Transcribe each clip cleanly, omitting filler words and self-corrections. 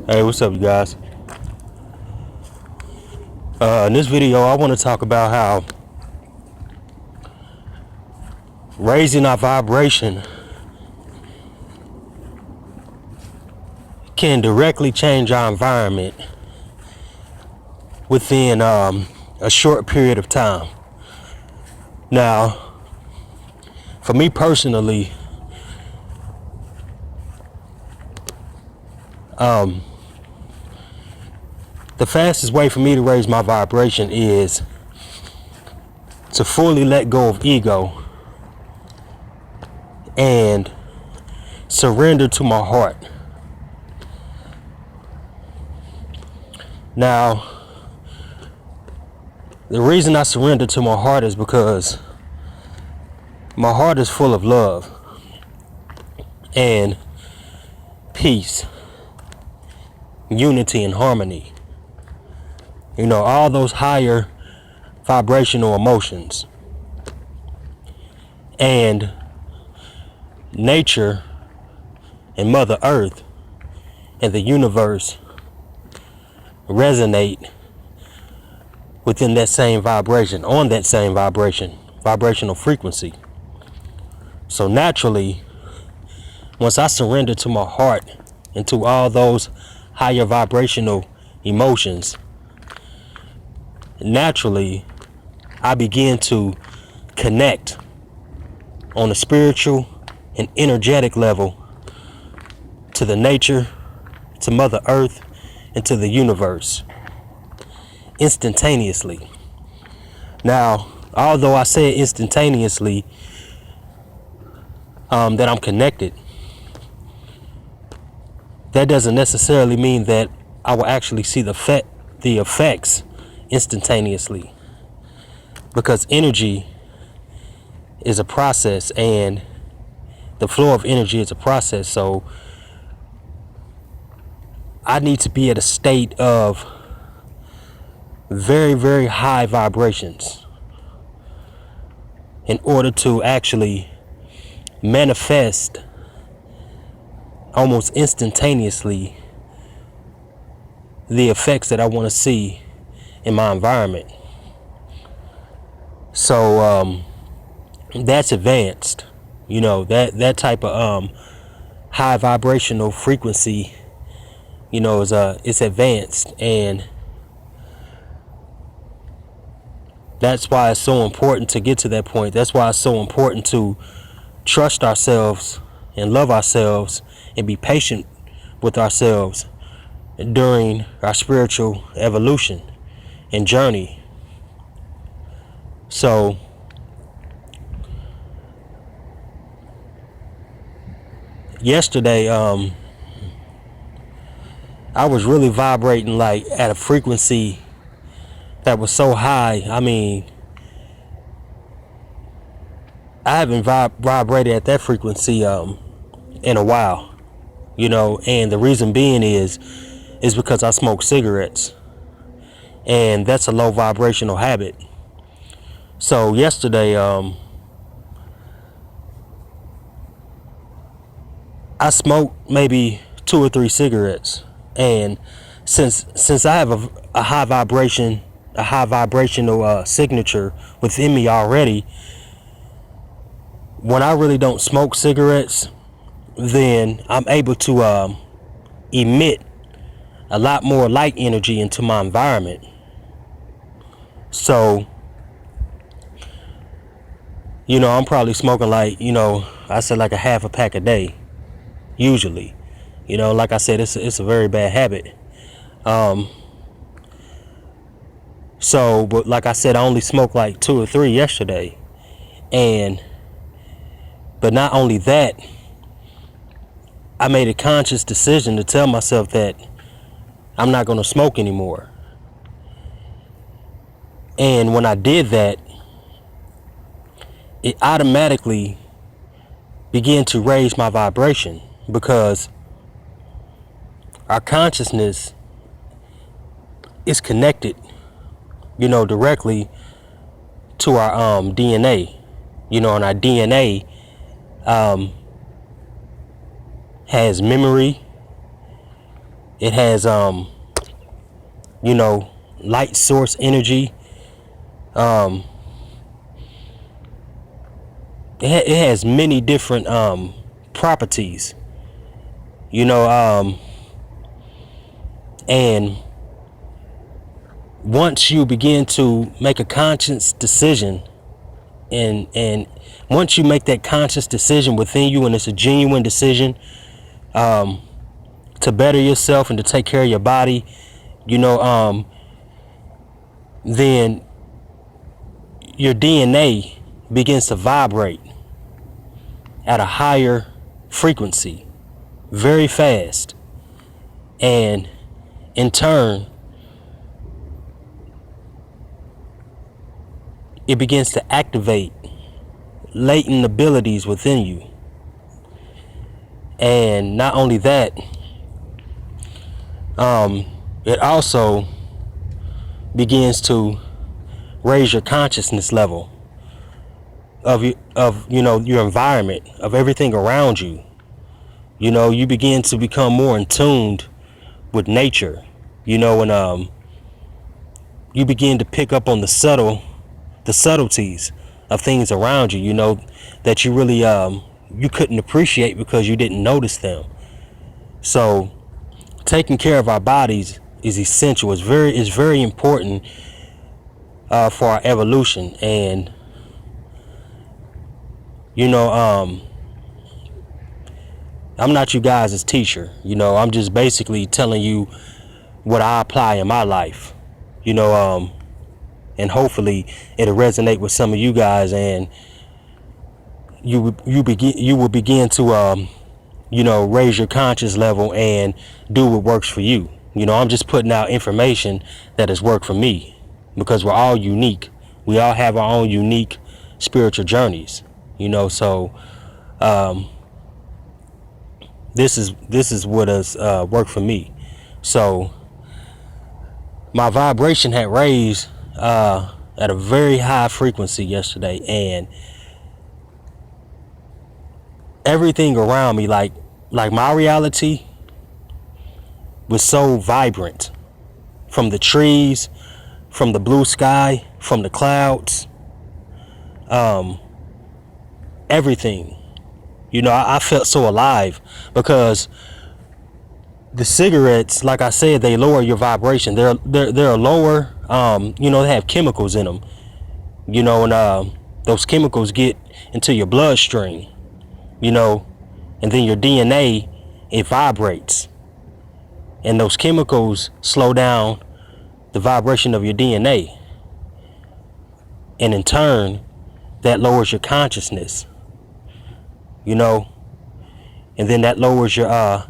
Hey, what's up, you guys? In this video, I want to talk about how raising our vibration can directly change our environment within a short period of time. Now, for me personally, the fastest way for me to raise my vibration is to fully let go of ego and surrender to my heart. Now, the reason I surrender to my heart is because my heart is full of love and peace, unity, and harmony. You know, all those higher vibrational emotions. And nature and Mother Earth and the universe resonate within that same vibration, on that same vibrational frequency. So naturally, once I surrender to my heart and to all those higher vibrational emotions, naturally, I begin to connect on a spiritual and energetic level to the nature, to Mother Earth, and to the universe instantaneously. Now, although I say instantaneously that I'm connected, that doesn't necessarily mean that I will actually see the effects instantaneously, because energy is a process and the flow of energy is a process. So I need to be at a state of very, very high vibrations in order to actually manifest almost instantaneously the effects that I want to see in my environment. So that's advanced. You know, that type of high vibrational frequency, you know, it's advanced, and that's why it's so important to get to that point. That's why it's so important to trust ourselves and love ourselves and be patient with ourselves during our spiritual evolution and journey. So yesterday, I was really vibrating like at a frequency that was so high. I mean, I haven't vibrated at that frequency in a while, you know, and the reason being is because I smoke cigarettes, and that's a low vibrational habit. So yesterday, I smoked maybe 2 or 3 cigarettes, and since I have a high vibrational signature within me already, when I really don't smoke cigarettes, then I'm able to emit a lot more light energy into my environment. So, you know, I'm probably smoking like, you know, I said like a half a pack a day, usually. You know, like I said, it's a very bad habit. So, but like I said, I only smoked like 2 or 3 yesterday, but not only that, I made a conscious decision to tell myself that I'm not going to smoke anymore. And when I did that, it automatically began to raise my vibration, because our consciousness is connected, you know, directly to our DNA, you know, and our DNA has memory, It has you know, light source energy. um it has many different properties, you know. And once you begin to make a conscious decision, and once you make that conscious decision within you, and it's a genuine decision to better yourself and to take care of your body, you know, then your DNA begins to vibrate at a higher frequency very fast. And in turn, it begins to activate latent abilities within you. And not only that, it also begins to raise your consciousness level of you know, your environment, of everything around you. You know, you begin to become more in tune with nature, you know, and you begin to pick up on the subtleties of things around you, you know, that you really you couldn't appreciate because you didn't notice them. So taking care of our bodies is essential. It's very important for our evolution. And you know, I'm not you guys' teacher, you know. I'm just basically telling you what I apply in my life, you know, and hopefully it'll resonate with some of you guys, and you will begin to you know, raise your conscious level and do what works for you. You know, I'm just putting out information that has worked for me, because we're all unique. We all have our own unique spiritual journeys, you know. So this is what has worked for me. So my vibration had raised at a very high frequency yesterday, and everything around me, like my reality was so vibrant, from the trees, from the blue sky, from the clouds, everything. You know, I felt so alive, because the cigarettes, like I said, they lower your vibration. They're lower. You know, they have chemicals in them. You know, and those chemicals get into your bloodstream. You know, and then your DNA, it vibrates, and those chemicals slow down the vibration of your DNA, and in turn, that lowers your consciousness. You know, and then that lowers your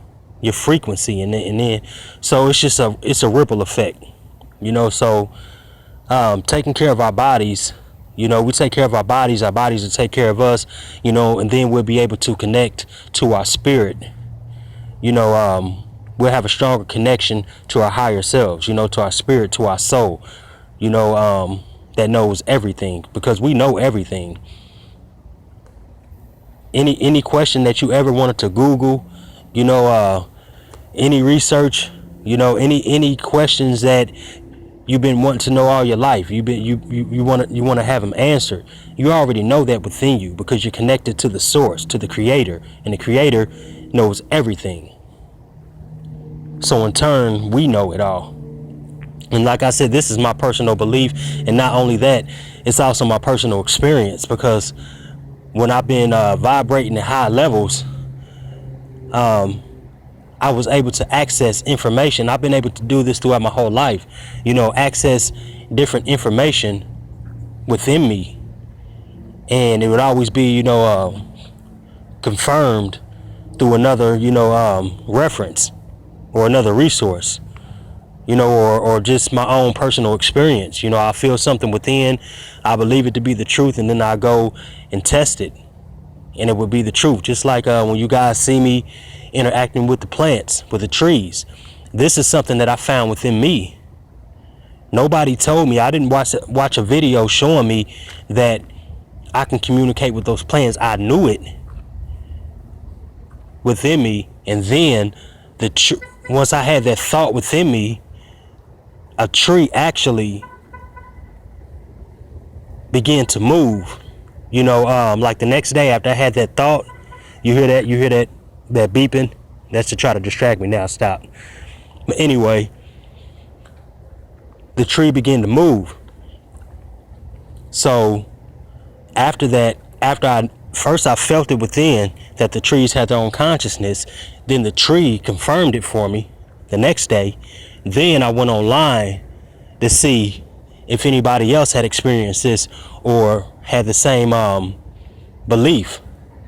frequency, and then so it's just a ripple effect, you know. So taking care of our bodies, you know, we take care of our bodies will take care of us, you know, and then we'll be able to connect to our spirit. You know, we'll have a stronger connection to our higher selves, you know, to our spirit, to our soul, you know, that knows everything, because we know everything. Any question that you ever wanted to Google, you know, any research, you know, any questions that you've been wanting to know all your life, you want to have them answered. You already know that within you, because you're connected to the source, to the creator, and the creator knows everything. So in turn, we know it all. And like I said, this is my personal belief, and not only that, it's also my personal experience, because when I've been vibrating at high levels, I was able to access information. I've been able to do this throughout my whole life, you know, access different information within me, and it would always be, you know, confirmed through another, you know, reference or another resource, you know, or just my own personal experience. You know, I feel something within, I believe it to be the truth, and then I go and test it, and it would be the truth. Just like when you guys see me interacting with the plants, with the trees, this is something that I found within me. Nobody told me. I didn't watch a video showing me that I can communicate with those plants. I knew it within me, and then once I had that thought within me, a tree actually began to move. Like the next day after I had that thought, you hear that beeping? That's to try to distract me. Now stop. But anyway, the tree began to move. So after that, I felt it within that the trees had their own consciousness. Then the tree confirmed it for me the next day. Then I went online to see if anybody else had experienced this or had the same belief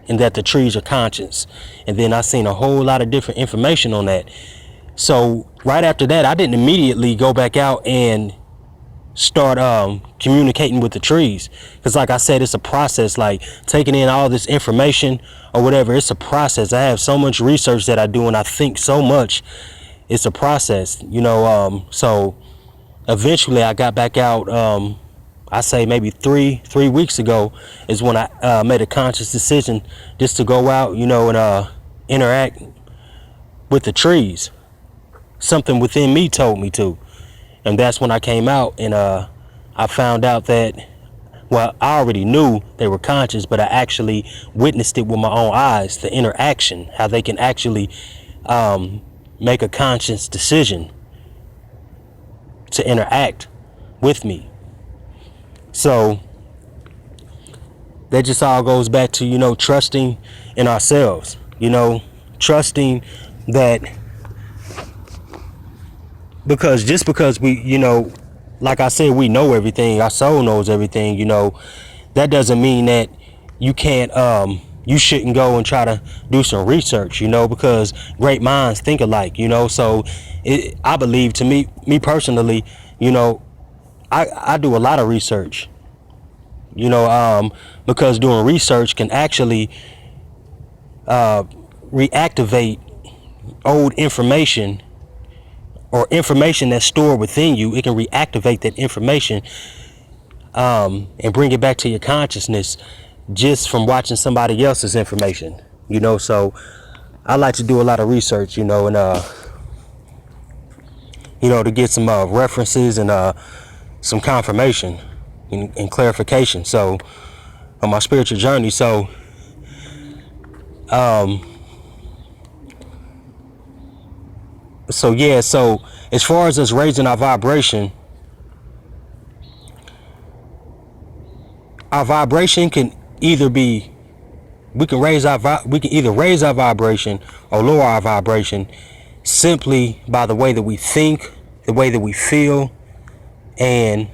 in that the trees are conscious. And then I seen a whole lot of different information on that. So right after that, I didn't immediately go back out and start communicating with the trees, because like I said, it's a process. Like taking in all this information or whatever, it's a process. I have so much research that I do, and I think so much. It's a process, so eventually I got back out. I say maybe three weeks ago is when I made a conscious decision just to go out, and interact with the trees. Something within me told me to. And that's when I came out, and I found out that, well, I already knew they were conscious, but I actually witnessed it with my own eyes, the interaction, how they can actually make a conscious decision to interact with me. So that just all goes back to, trusting in ourselves, trusting that. Because we, like I said, we know everything, our soul knows everything, that doesn't mean that you can't, you shouldn't go and try to do some research, because great minds think alike, so I believe, to me personally, I do a lot of research, because doing research can actually reactivate old information, or information that's stored within you. It can reactivate that information and bring it back to your consciousness just from watching somebody else's information, so I like to do a lot of research, and to get some references and some confirmation and clarification, so on my spiritual journey. So so as far as us raising our vibration can either be, we can either raise our vibration or lower our vibration simply by the way that we think, the way that we feel, and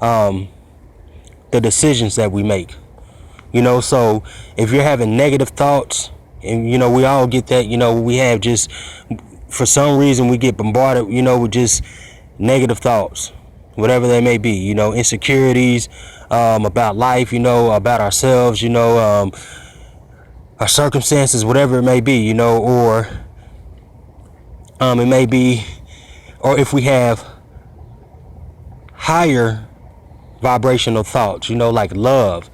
the decisions that we make. So if you're having negative thoughts, and we all get that, we have just, for some reason we get bombarded, with just negative thoughts, whatever they may be, insecurities about life, about ourselves, our circumstances, whatever it may be, or it may be, or if we have higher vibrational thoughts, like love,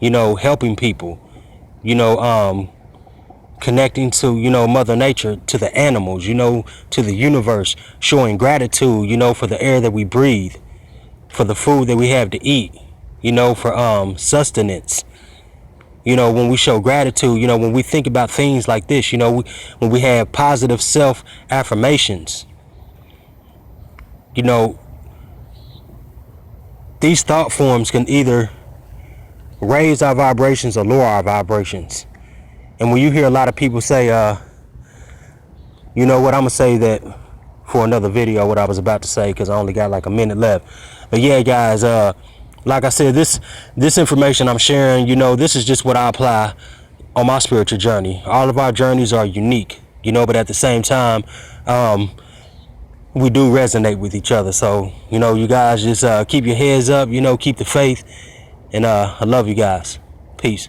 helping people, connecting to, Mother Nature, to the animals, to the universe, showing gratitude, for the air that we breathe, for the food that we have to eat, for sustenance. When we show gratitude, when we think about things like this, when we have positive self affirmations, these thought forms can either raise our vibrations or lower our vibrations. And when you hear a lot of people say, I'm gonna say that for another video, what I was about to say, because I only got like a minute left. But yeah, guys, like I said, this information I'm sharing, this is just what I apply on my spiritual journey. All of our journeys are unique, but at the same time, we do resonate with each other. So, you guys just keep your heads up, keep the faith, and I love you guys. Peace.